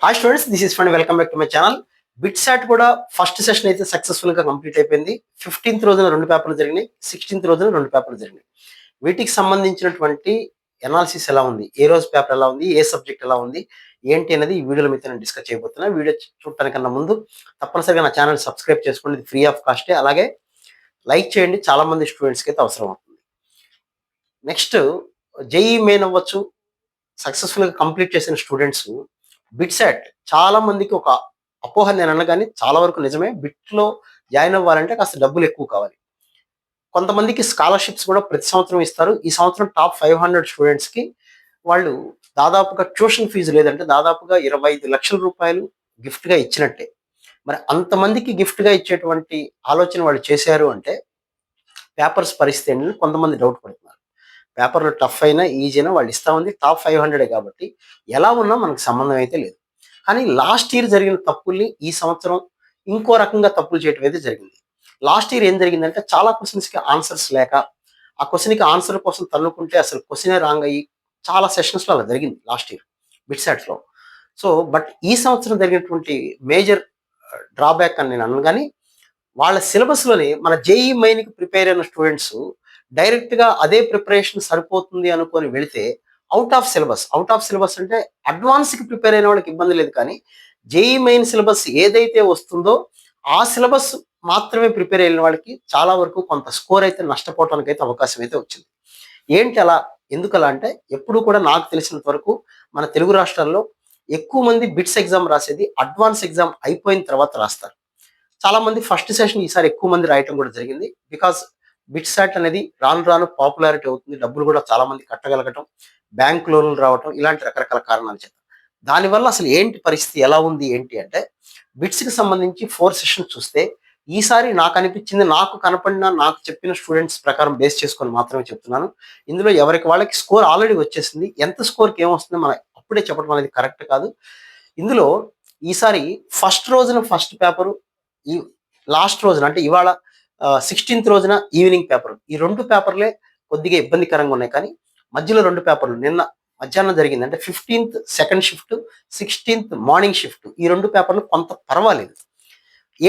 Hi students, this is fund. Welcome back to my channel. BITSAT కూడా first session అయితే successful గా complete అయిపోయింది. 15th రోజున 2 పేపర్లు జరిగినాయి, 16th రోజున 2 పేపర్లు జరిగినాయి. వీటికి సంబంధించినటువంటి ఎనాలిసిస్ ఎలా ఉంది, ఏ రోజు పేపర్ ఎలా ఉంది, ఏ సబ్జెక్ట్ ఎలా ఉంది, ఏంటి అనేది ఈ వీడియోలో మీతో నేను డిస్కస్ చేయబోతున్నా. వీడియో చూడటానికన్నా ముందు తప్పనిసరిగా నా ఛానల్ సబ్స్క్రైబ్ చేసుకోండి, ఇది ఫ్రీ ఆఫ్ కాస్టే. అలాగే లైక్ చేయండి, చాలా మంది స్టూడెంట్స్కి అయితే అవసరం అవుతుంది. నెక్స్ట్, జేఈ మెయిన్ అవ్వచ్చు, సక్సెస్ఫుల్ గా కంప్లీట్ చేసిన స్టూడెంట్స్ బిట్సాట్ చాలా మందికి ఒక అపోహ. నేను అనగానే చాలా వరకు నిజమే. బిట్లో జాయిన్ అవ్వాలంటే కాస్త డబ్బులు ఎక్కువ కావాలి. కొంతమందికి స్కాలర్షిప్స్ కూడా ప్రతి సంవత్సరం ఇస్తారు. ఈ సంవత్సరం టాప్ 500 స్టూడెంట్స్ కి వాళ్ళు దాదాపుగా ట్యూషన్ ఫీజు లేదంటే దాదాపుగా 25 లక్షల రూపాయలు గిఫ్ట్ గా ఇచ్చినట్టే. మరి అంతమందికి గిఫ్ట్ గా ఇచ్చేటువంటి ఆలోచన వాళ్ళు చేశారు అంటే పేపర్స్ పరిస్థితి ఏంటని కొంతమంది డౌట్ పడుతున్నారు. పేపర్లు టఫ్ అయినా ఈజీ అయినా వాళ్ళు ఇస్తా ఉంది టాప్ 500 కాబట్టి ఎలా ఉన్నా మనకు సంబంధం అయితే లేదు. కానీ లాస్ట్ ఇయర్ జరిగిన తప్పుల్ని ఈ సంవత్సరం ఇంకో రకంగా తప్పులు చేయటం అయితే జరిగింది. లాస్ట్ ఇయర్ ఏం జరిగిందంటే చాలా క్వశ్చన్స్కి ఆన్సర్స్ లేక ఆ క్వశ్చన్కి ఆన్సర్ కోసం తన్నుకుంటే అసలు క్వశ్చనే రాంగ్ అయ్యి చాలా సెషన్స్లో అలా జరిగింది లాస్ట్ ఇయర్ బిట్సాట్లో. సో బట్ ఈ సంవత్సరం జరిగినటువంటి మేజర్ డ్రాబ్యాక్ అని నేను అన్నాను. కానీ వాళ్ళ సిలబస్లోనే మన జేఈ మెయిన్కి ప్రిపేర్ అయిన స్టూడెంట్స్ డైరెక్ట్గా అదే ప్రిపరేషన్ సరిపోతుంది అనుకొని వెళితే అవుట్ ఆఫ్ సిలబస్ అంటే అడ్వాన్స్కి ప్రిపేర్ అయిన వాళ్ళకి ఇబ్బంది లేదు. కానీ జేఈ మెయిన్ సిలబస్ ఏదైతే వస్తుందో ఆ సిలబస్ మాత్రమే ప్రిపేర్ అయిన వాళ్ళకి చాలా వరకు కొంత స్కోర్ అయితే నష్టపోవడానికి అయితే అవకాశం అయితే వచ్చింది. ఏంటి అలా, ఎందుకు అలా అంటే ఎప్పుడు కూడా నాకు తెలిసినంత వరకు మన తెలుగు రాష్ట్రాల్లో ఎక్కువ మంది బిట్స్ ఎగ్జామ్ రాసేది అడ్వాన్స్ ఎగ్జామ్ అయిపోయిన తర్వాత రాస్తారు. చాలా మంది ఫస్ట్ సెషన్ ఈసారి ఎక్కువ మంది రాయటం కూడా జరిగింది. బికాస్ బిట్సాట్ అనేది రాను రాను పాపులారిటీ అవుతుంది, డబ్బులు కూడా చాలా మంది కట్టగలగటం, బ్యాంక్ లోన్లు రావటం, ఇలాంటి రకరకాల కారణాల చేత. దానివల్ల అసలు ఏంటి పరిస్థితి ఎలా ఉంది ఏంటి అంటే బిట్స్కి సంబంధించి 4 సెషన్స్ చూస్తే ఈసారి నాకు అనిపించింది, నాకు కనపడిన, నాకు చెప్పిన స్టూడెంట్స్ ప్రకారం బేస్ చేసుకొని మాత్రమే చెప్తున్నాను. ఇందులో ఎవరికి వాళ్ళకి స్కోర్ ఆల్రెడీ వచ్చేసింది. ఎంత స్కోర్కి ఏమొస్తుందో మనం అప్పుడే చెప్పడం అనేది కరెక్ట్ కాదు. ఇందులో ఈసారి ఫస్ట్ రోజున ఫస్ట్ పేపరు, ఈ లాస్ట్ రోజున అంటే ఇవాళ 16th రోజున ఈవినింగ్ పేపర్, ఈ 2 పేపర్లే కొద్దిగా ఇబ్బందికరంగా ఉన్నాయి. కానీ మధ్యలో 2 పేపర్లు నిన్న మధ్యాహ్నం జరిగింది అంటే 15th second shift, 16th morning shift, ఈ 2 పేపర్లు కొంత పర్వాలేదు.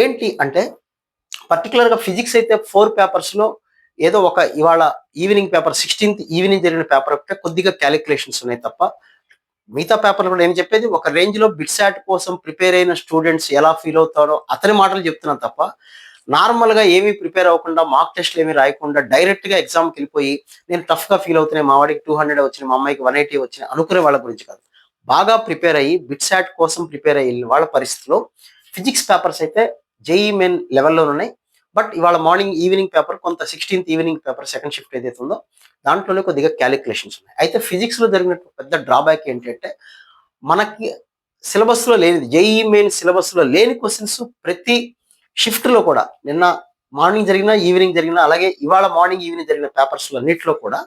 ఏంటి అంటే పర్టికులర్గా ఫిజిక్స్ అయితే 4 పేపర్స్లో ఏదో ఒక ఇవాళ ఈవినింగ్ పేపర్ 16th ఈవినింగ్ జరిగిన పేపర్ ఒకటే కొద్దిగా క్యాలిక్యులేషన్స్ ఉన్నాయి తప్ప మిగతా పేపర్లు కూడా నేను చెప్పేది ఒక రేంజ్లో బిట్సాట్ కోసం ప్రిపేర్ అయిన స్టూడెంట్స్ ఎలా ఫీల్ అవుతారో అతని మాటలు చెప్తున్నాను తప్ప నార్మల్గా ఏమీ ప్రిపేర్ అవ్వకుండా మాక్ టెస్ట్లు ఏమీ రాయకుండా డైరెక్ట్గా ఎగ్జామ్కి వెళ్ళిపోయి నేను టఫ్గా ఫీల్ అవుతున్నాయి, మా వాడికి 200 వచ్చినాయి, మా అమ్మాయికి 180 వచ్చినాయి అనుకునే వాళ్ళ గురించి కాదు. బాగా ప్రిపేర్ అయ్యి బిట్సాట్ కోసం ప్రిపేర్ అయ్యి వాళ్ళ పరిస్థితిలో ఫిజిక్స్ పేపర్స్ అయితే జేఈ మెయిన్ లెవెల్లో ఉన్నాయి. బట్ ఇవాళ మార్నింగ్ ఈవినింగ్ పేపర్ కొంత 16th evening paper second shift ఏదైతే ఉందో దాంట్లోనే కొద్దిగా క్యాలిక్యులేషన్స్ ఉన్నాయి. అయితే ఫిజిక్స్లో జరిగిన పెద్ద డ్రాబ్యాక్ ఏంటంటే మనకి సిలబస్లో లేనిది, జేఈ మెయిన్ సిలబస్లో లేని క్వశ్చన్స్ ప్రతి షిఫ్ట్లో కూడా నిన్న మార్నింగ్ జరిగిన ఈవినింగ్ జరిగిన అలాగే ఇవాళ మార్నింగ్ ఈవినింగ్ జరిగిన పేపర్స్లో అన్నింటిలో కూడా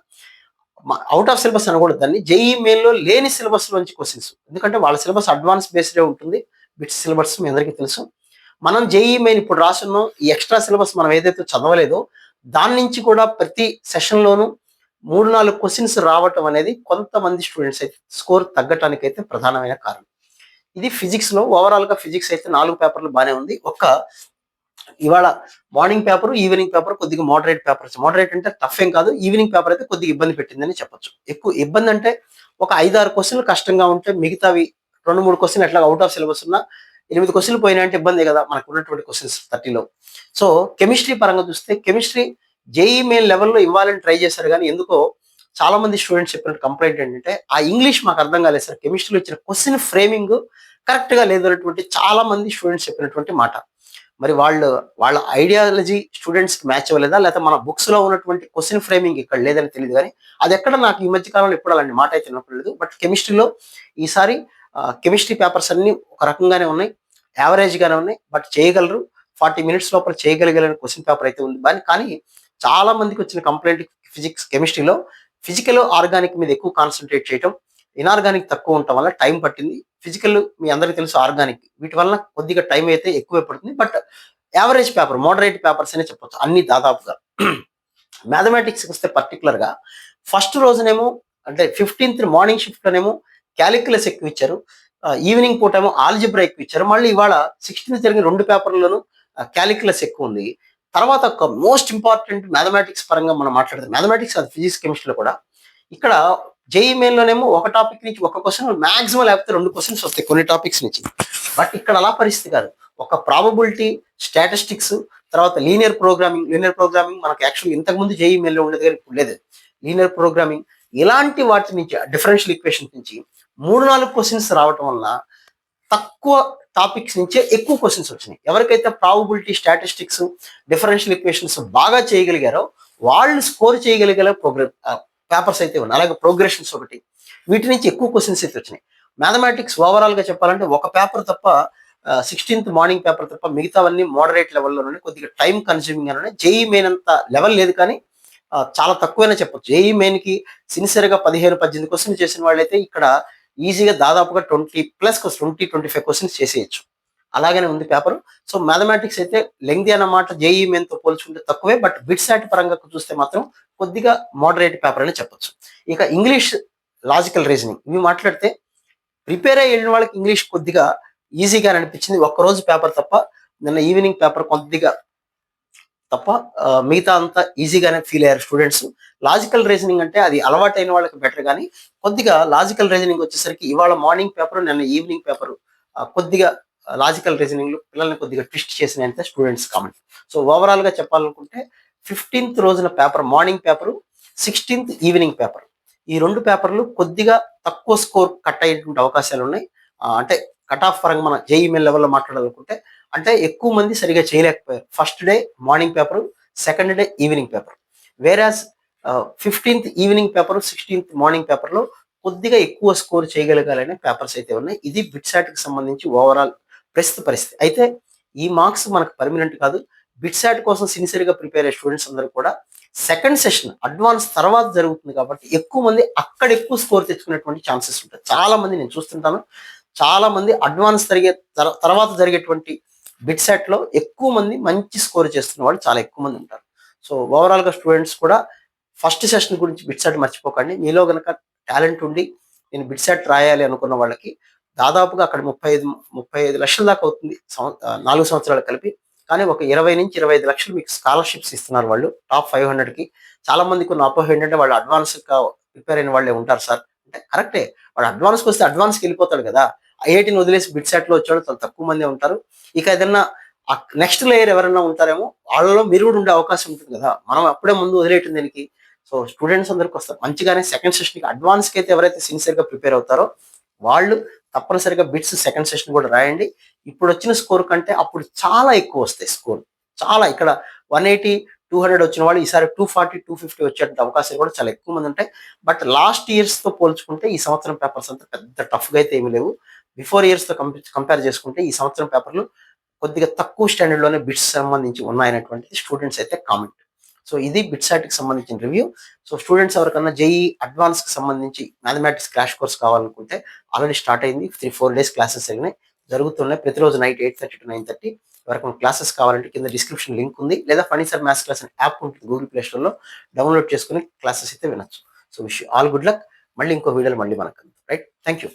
అవుట్ ఆఫ్ సిలబస్ అనకూడదు, దాన్ని జేఈ మెయిన్లో లేని సిలబస్ నుంచి క్వశ్చన్స్. ఎందుకంటే వాళ్ళ సిలబస్ అడ్వాన్స్ బేస్డే ఉంటుంది, బిట్స్ సిలబస్ మీ అందరికీ తెలుసు. మనం జేఈ మెయిన్ ఇప్పుడు రాసున్నాం, ఈ ఎక్స్ట్రా సిలబస్ మనం ఏదైతే చదవలేదో దాని నుంచి కూడా ప్రతి సెషన్లోనూ 3-4 క్వశ్చన్స్ రావటం అనేది కొంతమంది స్టూడెంట్స్ అయితే స్కోర్ తగ్గటానికి అయితే ప్రధానమైన కారణం. ఇది ఫిజిక్స్లో ఓవరాల్గా ఫిజిక్స్ అయితే 4 పేపర్లు బాగానే ఉంది. ఇవాళ మార్నింగ్ పేపర్ ఈవినింగ్ పేపర్ కొద్దిగా మోడరేట్ పేపర్స్, మోడరేట్ అంటే టఫ్ ఏం కాదు, ఈవినింగ్ పేపర్ అయితే కొద్దిగా ఇబ్బంది పెట్టిందని చెప్పొచ్చు. ఎక్కువ ఇబ్బంది అంటే ఒక 5-6 క్వశ్చన్లు కష్టంగా ఉంటే మిగతావి 2-3 క్వశ్చన్లు ఎట్లా అవుట్ ఆఫ్ సిలబస్ ఉన్న 8 క్వశ్చన్లు పోయినా అంటే ఇబ్బంది కదా మనకు ఉన్నటువంటి క్వశ్చన్స్ 30లో. సో కెమిస్ట్రీ పరంగా చూస్తే కెమిస్ట్రీ జేఈ మెయిన్ లెవెల్లో ఇవ్వాలని ట్రై చేశారు, కానీ ఎందుకో చాలా మంది స్టూడెంట్స్ చెప్పినట్టు కంప్లైంట్ ఏంటంటే ఆ ఇంగ్లీష్ మాకు అర్థం కాలేదు సార్, కెమిస్ట్రీలో ఇచ్చిన క్వశ్చన్ ఫ్రేమింగ్ కరెక్ట్గా లేదు అనేటువంటి చాలా మంది స్టూడెంట్స్ చెప్పినటువంటి మాట. మరి వాళ్ళ ఐడియాలజీ స్టూడెంట్స్కి మ్యాచ్ అవ్వలేదా, లేకపోతే మన బుక్స్లో ఉన్నటువంటి క్వశ్చన్ ఫ్రేమింగ్ ఇక్కడ లేదని తెలియదు. కానీ అది ఎక్కడ నాకు ఈ మధ్య కాలంలో ఎప్పుడు అలాంటి మాట అయితే వినపడలేదు. బట్ కెమిస్ట్రీలో ఈసారి కెమిస్ట్రీ పేపర్స్ అన్ని ఒక రకంగానే ఉన్నాయి, యావరేజ్గానే ఉన్నాయి. బట్ చేయగలరు, 40 minutes లోపల చేయగలిగిన క్వశ్చన్ పేపర్ అయితే ఉంది. కానీ చాలా మందికి వచ్చిన కంప్లైంట్ ఫిజిక్స్ కెమిస్ట్రీలో ఫిజికల్ ఆర్గానిక్ మీద ఎక్కువ కాన్సన్ట్రేట్ చేయటం, ఇనార్గానిక్ తక్కువ ఉండటం వల్ల టైం పట్టింది. ఫిజికల్ మీ అందరికీ తెలుసు, ఆర్గానిక్ వీటి వల్ల కొద్దిగా టైం అయితే ఎక్కువే పడుతుంది. But average paper, moderate papers అనే చెప్పొచ్చు అన్ని దాదాపుగా. మ్యాథమెటిక్స్కి వస్తే పర్టికులర్గా ఫస్ట్ రోజునేమో అంటే 15th మార్నింగ్ షిఫ్ట్లోనేమో క్యాలిక్యులస్ ఎక్కువ ఇచ్చారు. ఈవినింగ్ పూట ఏమో ఆల్జిబ్రా ఎక్కువ ఇచ్చారు. మళ్ళీ ఇవాళ 16th జరిగిన 2 పేపర్‌ల్లోనూ కాలిక్యులస్ ఎక్కువుంది. తర్వాత ఒక మోస్ట్ ఇంపార్టెంట్ మ్యాథమెటిక్స్ పరంగా మనం మాట్లాడితే మ్యాథమెటిక్స్ కాదు ఫిజిక్స్, కెమిస్ట్రీలో కూడా ఇక్కడ జేఈఈ మెయిన్‌లోనేమో ఒక టాపిక్ నుంచి ఒక క్వెషన్ మాక్సిమం లేకపోతే 2 క్వెషన్స్ వస్తాయి కొన్ని టాపిక్స్ నుంచి. బట్ ఇక్కడ అలా పరిస్థితి కాదు. ఒక ప్రాబబిలిటీ, స్టాటిస్టిక్స్, తర్వాత లీనియర్ ప్రోగ్రామింగ్ మనకు యాక్చువల్లీ ఇంతకుముందు జేఈఈ మెయిన్‌లో ఉండేది కానీ ఇప్పుడు లేదు. లీనియర్ ప్రోగ్రామింగ్ ఇలాంటి వాటి నుంచి డిఫరెన్షియల్ ఈక్వేషన్స్ నుంచి 3, 4 క్వెషన్స్ రావటం వల్ల తక్కువ టాపిక్స్ నుంచే ఎక్కువ క్వెషన్స్ వచ్చినాయి. ఎవరికైతే ప్రాబబిలిటీ, స్టాటిస్టిక్స్, డిఫరెన్షియల్ ఈక్వేషన్స్ బాగా చేయగలిగారో వాళ్ళు స్కోర్ చేయగలిగే పేపర్స్ అయితే ఉన్నాయి. అలాగే ప్రోగ్రెషన్స్ ఒకటి. వీటి నుంచి ఎక్కువ క్వెషన్స్ అయితే వచ్చినాయి. మ్యాథమెటిక్స్ ఓవరాల్ గా చెప్పాలంటే ఒక పేపర్ తప్ప 16th మార్నింగ్ పేపర్ తప్ప మిగతావన్నీ మోడరేట్ లెవెల్లోనే కొద్దిగా టైం కన్స్యూమింగ్ అనే జేఈ మెయిన్ అంత లెవెల్ లేదు కానీ చాలా తక్కువైనా చెప్పొచ్చు. జేఈ మెయిన్ కి సిన్సియర్ గా 15, 18 క్వశ్చన్ చేసిన వాళ్ళైతే ఇక్కడ ఈజీగా దాదాపుగా 25 క్వశ్చన్స్ చేసేయచ్చు. అలాగనే ఉంది పేపర్. సో మ్యాథమెటిక్స్ అయితే లెంగ్తీ అన్నమాట జేఈ మెయిన్ తో పోల్చుకుంటే తక్కువే. బట్ బిట్సాట్ పరంగా చూస్తే మాత్రం కొద్దిగా మోడరేట్ పేపర్ అని చెప్పొచ్చు. ఇక ఇంగ్లీష్, లాజికల్ రీజనింగ్ ఇవి మాట్లాడితే ప్రిపేర్ అయ్యి వెళ్ళిన వాళ్ళకి ఇంగ్లీష్ కొద్దిగా ఈజీగా అనిపించింది. ఒక్కరోజు పేపర్ తప్ప నిన్న ఈవినింగ్ పేపర్ కొద్దిగా తప్ప మిగతా అంతా ఈజీగానే ఫీల్ అయ్యారు స్టూడెంట్స్. లాజికల్ రీజనింగ్ అంటే అది అలవాటైన వాళ్ళకి బెటర్ కానీ కొద్దిగా లాజికల్ రీజనింగ్ వచ్చేసరికి ఇవాళ మార్నింగ్ పేపర్, నిన్న ఈవినింగ్ పేపర్ కొద్దిగా లాజికల్ రీజనింగ్ లో పిల్లల్ని కొద్దిగా ట్విస్ట్ చేసినంత స్టూడెంట్స్ కామెంట్. సో ఓవరాల్ గా చెప్పాలనుకుంటే 15th రోజున paper morning paper, 16th evening paper, ఈ 2 పేపర్లు కొద్దిగా తక్కువ స్కోర్ కట్ అయ్యేటువంటి అవకాశాలు ఉన్నాయి. అంటే కట్ ఆఫ్ పరంగా మన జేఈ మెయిన్ లెవెల్లో మాట్లాడాలనుకుంటే అంటే ఎక్కువ మంది సరిగా చేయలేకపోయారు. First day morning paper, second day evening paper. Whereas 15th evening paper, 16th morning paper లో కొద్దిగా ఎక్కువ స్కోర్ చేయగలగాలనే పేపర్స్ అయితే ఉన్నాయి. ఇది బిట్సాట్ కి సంబంధించి ఓవరాల్ ప్రస్తుత పరిస్థితి. అయితే ఈ మార్క్స్ మనకు పర్మనెంట్ కాదు. బిట్సాట్ కోసం సిన్సియర్ గా ప్రిపేర్ అయ్యే స్టూడెంట్స్ అందరూ కూడా సెకండ్ సెషన్ అడ్వాన్స్ తర్వాత జరుగుతుంది కాబట్టి ఎక్కువ మంది అక్కడ ఎక్కువ స్కోర్ తెచ్చుకునేటువంటి ఛాన్సెస్ ఉంటాయి. చాలా మంది నేను చూస్తుంటాను. చాలా మంది అడ్వాన్స్ తర్వాత జరిగేటువంటి బిట్సాట్ లో ఎక్కువ మంది మంచి స్కోర్ చేస్తున్న వాళ్ళు చాలా ఎక్కువ మంది ఉంటారు. సో ఓవరాల్ గా స్టూడెంట్స్ కూడా ఫస్ట్ సెషన్ గురించి బిట్సాట్ మర్చిపోకండి. మీలో గనక టాలెంట్ ఉండి నేను బిట్సాట్ రాయాలి అనుకున్న వాళ్ళకి దాదాపుగా అక్కడ 35 లక్షల దాకా అవుతుంది 4 సంవత్సరాలు కలిపి. కానీ ఒక 20 నుంచి 25 లక్షలు మీకు స్కాలర్షిప్స్ ఇస్తున్నారు వాళ్ళు టాప్ 500కి. చాలా మందికి ఉన్న అపోహ ఏంటంటే వాళ్ళు అడ్వాన్స్ ప్రిపేర్ అయిన వాళ్ళే ఉంటారు సార్ అంటే కరెక్టే. వాడు అడ్వాన్స్కి వస్తే అడ్వాన్స్కి వెళ్ళిపోతాడు కదా. ఐఐటీని వదిలేసి బిట్సాట్లో వచ్చాడు చాలా తక్కువ మంది ఉంటారు. ఇక ఏదన్నా నెక్స్ట్ లేయర్ ఎవరైనా ఉంటారేమో వాళ్ళలో మీరు కూడా ఉండే అవకాశం ఉంటుంది కదా. మనం అప్పుడే ముందు వదిలేయటం దీనికి. సో స్టూడెంట్స్ అందరికి వస్తారు మంచిగానే సెకండ్ సెషన్కి అడ్వాన్స్కి అయితే ఎవరైతే సిన్సియర్గా ప్రిపేర్ అవుతారో వాళ్ళు తప్పనిసరిగా బిట్స్ సెకండ్ సెషన్ కూడా రాయండి. ఇప్పుడు వచ్చిన స్కోర్ కంటే అప్పుడు చాలా ఎక్కువ వస్తాయి స్కోర్. చాలా ఇక్కడ 180, 200 వచ్చిన వాళ్ళు ఈసారి 240, 250 వచ్చేటువంటి అవకాశాలు కూడా చాలా ఎక్కువ మంది ఉంటాయి. బట్ లాస్ట్ ఇయర్స్ తో పోల్చుకుంటే ఈ సంవత్సరం పేపర్స్ అంతా పెద్ద టఫ్ గా అయితే ఏమీ లేవు. బిఫోర్ ఇయర్స్ తో కంపేర్ చేసుకుంటే ఈ సంవత్సరం పేపర్లు కొద్దిగా తక్కువ స్టాండర్డ్ లోనే బిట్స్ సంబంధించి ఉన్నాయనేటువంటిది స్టూడెంట్స్ అయితే కామెంట్. సో ఇది బిట్సాట్ కి సంబంధించిన రివ్యూ. సో స్టూడెంట్స్ ఎవరికన్నా జేఈ అడ్వాన్స్ కి సంబంధించి మ్యాథమెటిక్స్ క్రాష్ కోర్స్ కావాలనుకుంటే ఆల్రెడీ స్టార్ట్ అయింది. 3-4 డేస్ క్లాసెస్ జరుగుతున్నాయి. ప్రతిరోజు నైట్ 8:30 to 9:30. ఎవరికైనా క్లాసెస్ కావాలంటే కింద డిస్క్రిప్షన్ లింక్ ఉంది, లేదా ఫర్నిచర్ మ్యాథ్స్ క్లాస్ అనే యాప్ ఉంటుంది గూగుల్ ప్లే స్టోర్ లో, డౌన్లోడ్ చేసుకుని క్లాసెస్ అయితే వినొచ్చు. So wish all good luck. మళ్ళీ ఇంకో వీడియోలో మళ్ళీ మనకు రైట్. Thank you.